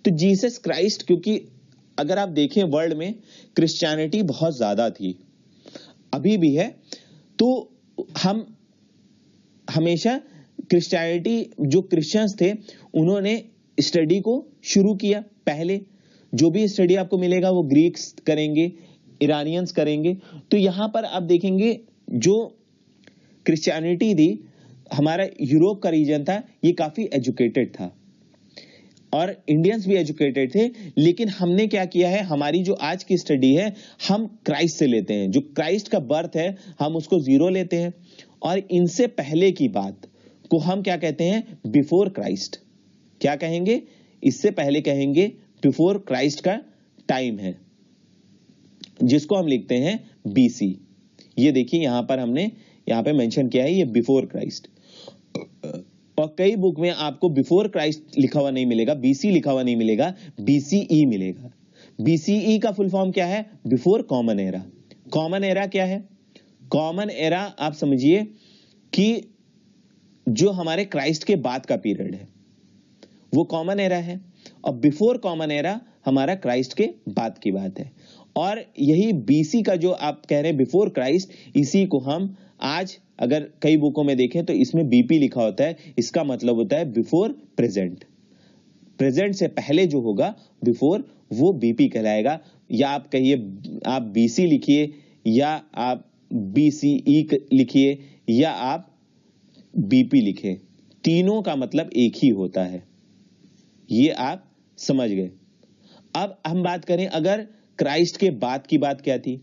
तो जीसस क्राइस्ट, क्योंकि अगर आप देखें वर्ल्ड में क्रिश्चियनिटी बहुत ज्यादा थी, अभी भी है, तो हम हमेशा क्रिश्चियनिटी, जो क्रिश्चियंस थे उन्होंने स्टडी को शुरू किया। पहले जो भी स्टडी आपको मिलेगा वो ग्रीक्स करेंगे, ईरानियंस करेंगे। तो यहां पर आप देखेंगे जो क्रिश्चियनिटी थी, हमारा यूरोप का रीजन था, ये काफी एजुकेटेड था, और इंडियंस भी एजुकेटेड थे। लेकिन हमने क्या किया है, हमारी जो आज की स्टडी है हम क्राइस्ट से लेते हैं, जो क्राइस्ट का बर्थ है हम उसको 0 लेते हैं, और इनसे पहले की बात को हम क्या कहते हैं, बिफोर क्राइस्ट। क्या कहेंगे, इससे पहले कहेंगे बिफोर क्राइस्ट का टाइम है, जिसको हम लिखते हैं बीसी। ये देखिए यहां पर हमने यहां पे मेंशन किया है, ये बिफोर क्राइस्ट। और कई बुक में आपको बिफोर क्राइस्ट लिखा हुआ नहीं मिलेगा, बीसी लिखा हुआ नहीं मिलेगा, बीसीई मिलेगा। बीसीई का फुल फॉर्म क्या है, before common era. Common era क्या है, कॉमन एरा आप समझिए कि जो हमारे क्राइस्ट के बाद का पीरियड है वो कॉमन एरा है, और बिफोर कॉमन एरा हमारा क्राइस्ट के बाद की बात है। और यही बीसी का जो आप कह रहे हैं बिफोर क्राइस्ट, इसी को हम आज अगर कई बुकों में देखें तो इसमें बीपी लिखा होता है, इसका मतलब होता है बिफोर प्रेजेंट। प्रेजेंट से पहले जो होगा बिफोर, वो बीपी कहलाएगा। या आप कहिए, आप बीसी लिखिए, या आप बीसीई लिखिए, या आप बीपी लिखे, तीनों का मतलब एक ही होता है। ये आप समझ गए। अब हम बात करें, अगर क्राइस्ट के बाद की बात क्या थी,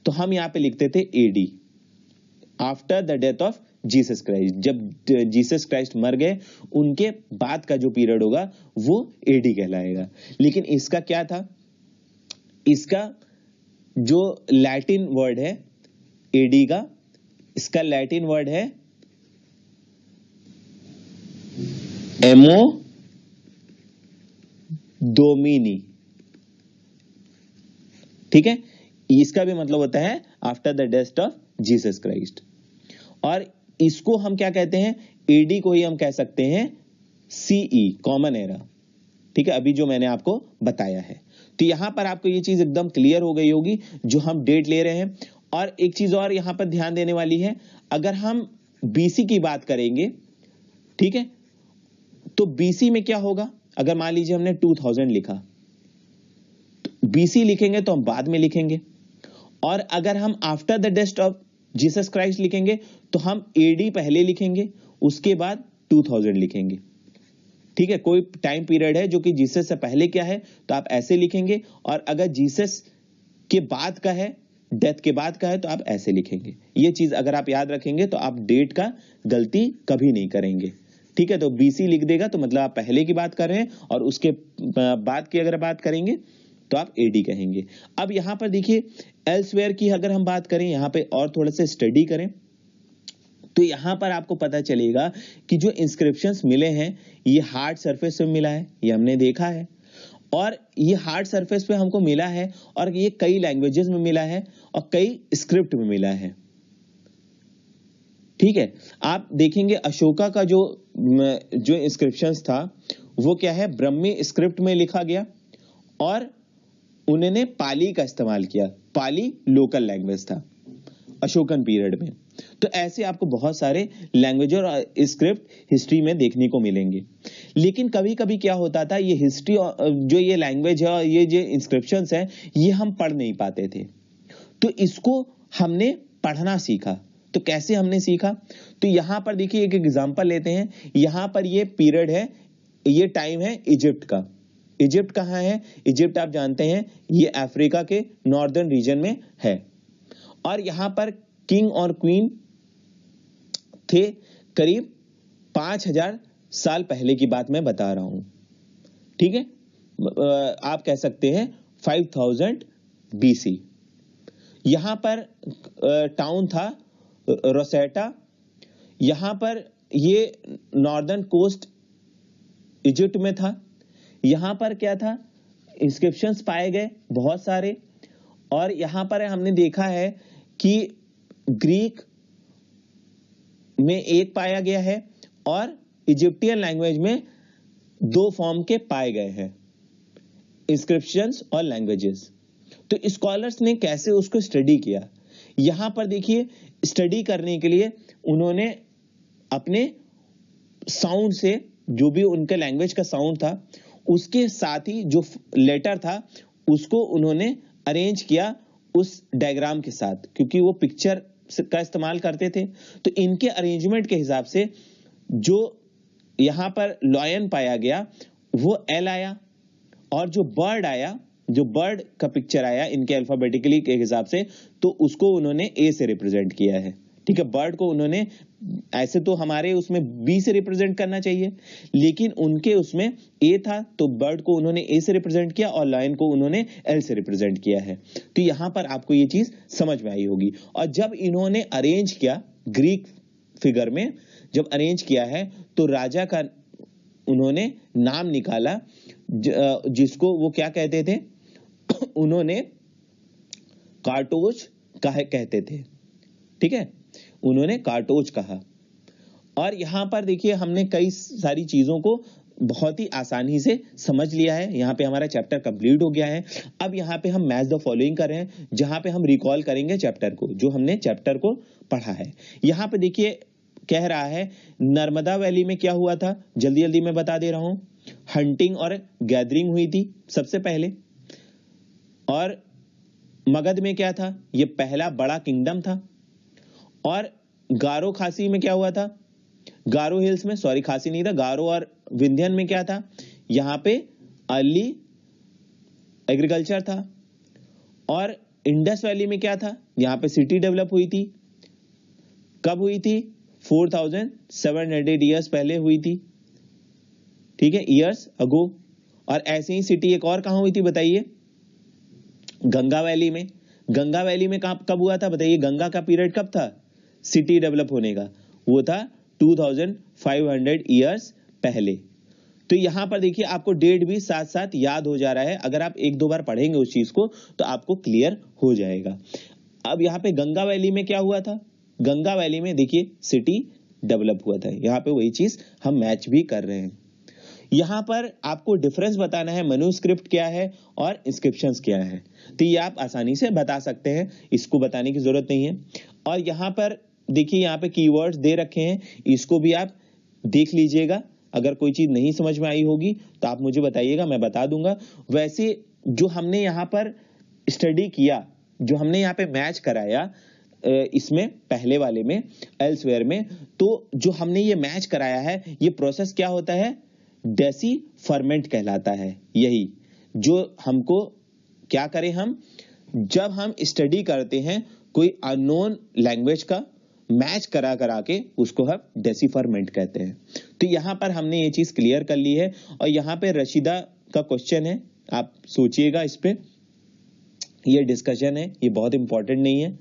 तो हम यहां पे लिखते थे AD, after the death of Jesus Christ. जब जीसस क्राइस्ट मर गए, उनके बाद का जो पीरियड होगा वो एडी कहलाएगा। लेकिन इसका क्या था, इसका जो लैटिन वर्ड है एडी का, इसका लैटिन वर्ड है एमो डोमिनी। ठीक है, इसका भी मतलब होता है after the death of Jesus Christ. और इसको हम क्या कहते हैं, एडी को ही हम कह सकते हैं सीई, कॉमन एरा। ठीक है, अभी जो मैंने आपको बताया है। तो यहां पर आपको ये चीज एकदम क्लियर हो गई होगी जो हम डेट ले रहे हैं। और एक चीज और यहां पर ध्यान देने वाली है, अगर हम बीसी की बात करेंगे, ठीक है, तो बीसी में क्या होगा, अगर मान लीजिए हमने 2000 लिखा, तो बीसी लिखेंगे तो हम बाद में लिखेंगे, और अगर हम after the death of Jesus Christ लिखेंगे तो हम एडी पहले लिखेंगे, उसके बाद 2000 लिखेंगे। ठीक है, कोई टाइम पीरियड है जो कि जीसस से पहले क्या है तो आप ऐसे लिखेंगे, और अगर जीसस के बाद का है, डेथ के बाद का है, तो आप ऐसे लिखेंगे। ये चीज अगर आप याद रखेंगे तो आप डेट का गलती कभी नहीं करेंगे। ठीक है, तो बीसी लिख देगा तो मतलब आप पहले की बात कर रहे हैं, और उसके बाद की अगर बात करेंगे तो आप एडी कहेंगे। अब यहां पर देखिए, एल्सवेयर की अगर हम बात करें, यहां पे और थोड़ा सा स्टडी करें, तो यहां पर आपको पता चलेगा कि जो इंस्क्रिप्शंस मिले हैं ये हार्ड सरफेस पे मिला है, ये हमने देखा है, और ये हार्ड सरफेस पे हमको मिला है, और ये कई लैंग्वेजेस में मिला है, और कई स्क्रिप्ट में मिला है। ठीक है, आप देखेंगे अशोका का जो इंस्क्रिप्शंस था वो क्या है, ब्रह्मी स्क्रिप्ट में लिखा गया, और उन्होंने पाली का इस्तेमाल किया। पाली लोकल लैंग्वेज था अशोकन पीरियड में। तो ऐसे आपको बहुत सारे लैंग्वेज और स्क्रिप्ट हिस्ट्री में देखने को मिलेंगे। लेकिन कभी कभी क्या होता था, ये हिस्ट्री जो ये लैंग्वेज है और ये जो इंस्क्रिप्शंस है, ये हम पढ़ नहीं पाते थे। तो इसको हमने पढ़ना सीखा। तो कैसे हमने सीखा, तो यहां पर देखिए एक एग्जांपल लेते हैं। यहां पर ये पीरियड है, ये टाइम है इजिप्ट का। इजिप्ट कहाँ है? इजिप्ट आप जानते हैं ये अफ्रीका के नॉर्दर्न रीजन में है। और यहां पर किंग और क्वीन थे करीब 5000 साल पहले की बात मैं बता रहा हूं, ठीक है। आप कह सकते हैं 5000 BC। यहां पर टाउन था रोसेटा। यहां पर ये नॉर्दर्न कोस्ट इजिप्ट में था। यहां पर क्या था, इंस्क्रिप्शंस पाए गए बहुत सारे। और यहां पर हमने देखा है कि ग्रीक में एक पाया गया है और इजिप्टियन लैंग्वेज में 2 फॉर्म के पाए गए हैं, इंस्क्रिप्शंस और लैंग्वेजेस। तो स्कॉलर्स ने कैसे उसको स्टडी किया, यहां पर देखिए स्टडी करने के लिए उन्होंने अपने साउंड से, जो भी उनके लैंग्वेज का साउंड था उसके साथ ही जो लेटर था उसको उन्होंने अरेंज किया उस डायग्राम के साथ, क्योंकि वो पिक्चर का इस्तेमाल करते थे। तो इनके अरेंजमेंट के हिसाब से जो यहां पर लॉयन पाया गया वो एल आया, और जो बर्ड आया, जो बर्ड का पिक्चर आया इनके अल्फाबेटिकली के हिसाब से, तो उसको उन्होंने ए से रिप्रेजेंट किया है, ठीक है। बर्ड को उन्होंने, ऐसे तो हमारे उसमें बी से रिप्रेजेंट करना चाहिए, लेकिन उनके उसमें ए था, तो बर्ड को उन्होंने ए से रिप्रेजेंट किया और लायन को उन्होंने एल से रिप्रेजेंट किया है। तो यहां पर आपको ये चीज समझ में आई होगी। और जब इन्होंने अरेंज किया ग्रीक फिगर में, जब अरेंज किया है तो राजा का उन्होंने नाम निकाला जिसको वो क्या कहते थे उन्होंने कार्टोज कहते थे, ठीक है, उन्होंने कार्टोज कहा। और यहां पर देखिए हमने कई सारी चीजों को बहुत ही आसानी से समझ लिया है। यहां पे हमारा चैप्टर कंप्लीट हो गया है। अब यहां पे हम मैच द फॉलोइंग कर रहे हैं, जहां पे हम रिकॉल करेंगे चैप्टर को, जो हमने चैप्टर को पढ़ा है। यहां पे देखिए कह रहा है नर्मदा वैली में क्या हुआ था, जल्दी जल्दी मैं बता दे रहा हूं। हंटिंग और गैदरिंग हुई थी सबसे पहले। और मगध में क्या था, ये पहला बड़ा किंगडम था। और गारो खासी में क्या हुआ था, गारो हिल्स में, सॉरी खासी नहीं था, गारो और विंध्यन में क्या था, यहां पे अर्ली एग्रीकल्चर था। और इंडस वैली में क्या था, यहां पे सिटी डेवलप हुई थी। कब हुई थी, 4700 ईयर्स पहले हुई थी, ठीक है, ईयर्स अगो। और ऐसे ही सिटी एक और कहां हुई थी बताइए, गंगा वैली में। गंगा वैली में कब हुआ था बताइए, गंगा का पीरियड कब था सिटी डेवलप होने का, वो था 2500 ईयर्स पहले। तो यहां पर देखिए आपको डेट भी साथ साथ याद हो जा रहा है, अगर आप एक दो बार पढ़ेंगे उस चीज को तो आपको क्लियर हो जाएगा। अब यहां पे गंगा वैली में क्या हुआ था, गंगा वैली में देखिए सिटी डेवलप हुआ था। यहां पे वही चीज हम मैच भी कर रहे हैं। यहां पर आपको डिफरेंस बताना है, मैन्युस्क्रिप्ट क्या है और इंस्क्रिप्शंस क्या है, तो ये आप आसानी से बता सकते हैं, इसको बताने की जरूरत नहीं है। और यहां पर देखिए यहाँ पे कीवर्ड्स दे रखे हैं, इसको भी आप देख लीजिएगा। अगर कोई चीज नहीं समझ में आई होगी तो आप मुझे बताइएगा, मैं बता दूंगा। वैसे जो हमने यहाँ पर स्टडी किया, जो हमने यहाँ पे मैच कराया इसमें पहले वाले में एल्सवेयर में, तो जो हमने ये मैच कराया है, ये प्रोसेस क्या होता है, डेसिफरमेंट कहलाता है। यही जो हमको क्या करें, हम जब हम स्टडी करते हैं कोई अननोन लैंग्वेज का मैच करा करा के, उसको हम डेसिफरमेंट कहते हैं। तो यहां पर हमने ये चीज क्लियर कर ली है। और यहां पे रशीदा का क्वेश्चन है, आप सोचिएगा इस पे, ये डिस्कशन है, ये बहुत इंपॉर्टेंट नहीं है।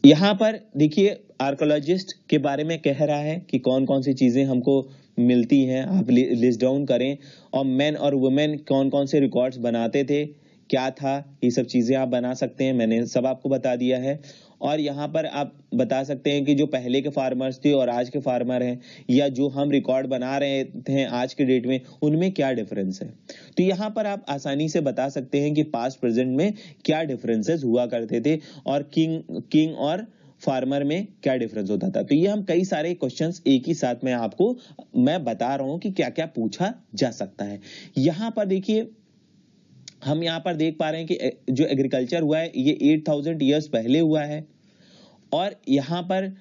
यहां पर देखिए आर्कोलॉजिस्ट के बारे में कह रहा है कि कौन कौन सी चीजें हमको मिलती हैं, आप लिस्ट डाउन करें। और मेन और वुमेन कौन कौन से रिकॉर्ड्स बनाते थे, क्या था, ये सब चीजें आप बना सकते हैं, मैंने सब आपको बता दिया है। और यहाँ पर आप बता सकते हैं कि जो पहले के फार्मर्स थे और आज के फार्मर हैं, या जो हम रिकॉर्ड बना रहे थे आज के डेट में, उनमें क्या डिफरेंस है। तो यहाँ पर आप आसानी से बता सकते हैं कि पास्ट प्रेजेंट में क्या डिफरेंसेस हुआ करते थे, और किंग और फार्मर में क्या डिफरेंस होता था। तो ये हम कई सारे क्वेश्चंस एक ही साथ में आपको मैं बता रहा हूं कि क्या क्या पूछा जा सकता है। यहां पर देखिए, हम यहां पर देख पा रहे हैं कि जो एग्रीकल्चर हुआ है ये 8000 ईयर्स पहले हुआ है, और यहां पर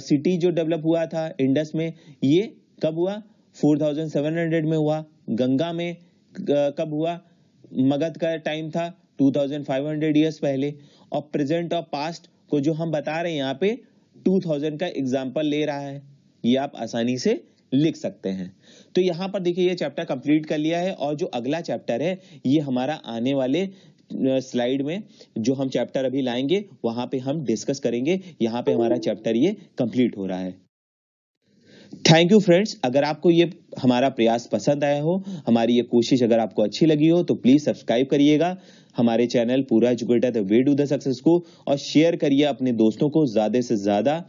सिटी जो डेवलप हुआ था इंडस में, ये कब हुआ, 4700 में हुआ। गंगा में कब हुआ, मगध का टाइम था 2500 ईयर्स पहले। और प्रेजेंट और पास्ट को जो हम बता रहे हैं यहाँ पे 2000 का एग्जाम्पल ले रहा है, ये आप आसानी से लिख सकते हैं। तो यहां पर देखिए ये चैप्टर कंप्लीट कर लिया है, और जो अगला चैप्टर है ये हमारा आने वाले स्लाइड में जो हम चैप्टर अभी लाएंगे वहां पे हम डिस्कस करेंगे। यहां पे हमारा चैप्टर ये कंप्लीट हो रहा है। थैंक यू फ्रेंड्स, अगर आपको ये हमारा प्रयास पसंद आया हो, हमारी ये कोशिश अगर आपको अच्छी लगी हो, तो प्लीज सब्सक्राइब करिएगा हमारे चैनल पूरा educator the way to the success को, और शेयर करिए अपने दोस्तों को, ज्यादा से ज्यादा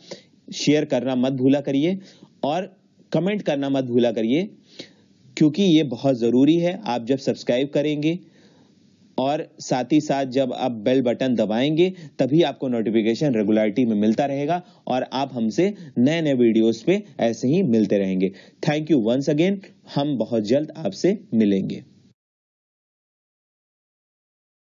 शेयर करना मत भूला करिए, और कमेंट करना मत भूला करिए, क्योंकि ये बहुत जरूरी है। आप जब सब्सक्राइब करेंगे और साथ ही साथ जब आप बेल बटन दबाएंगे तभी आपको नोटिफिकेशन रेगुलरिटी में मिलता रहेगा, और आप हमसे नए नए वीडियोस पे ऐसे ही मिलते रहेंगे। थैंक यू वंस अगेन, हम बहुत जल्द आपसे मिलेंगे।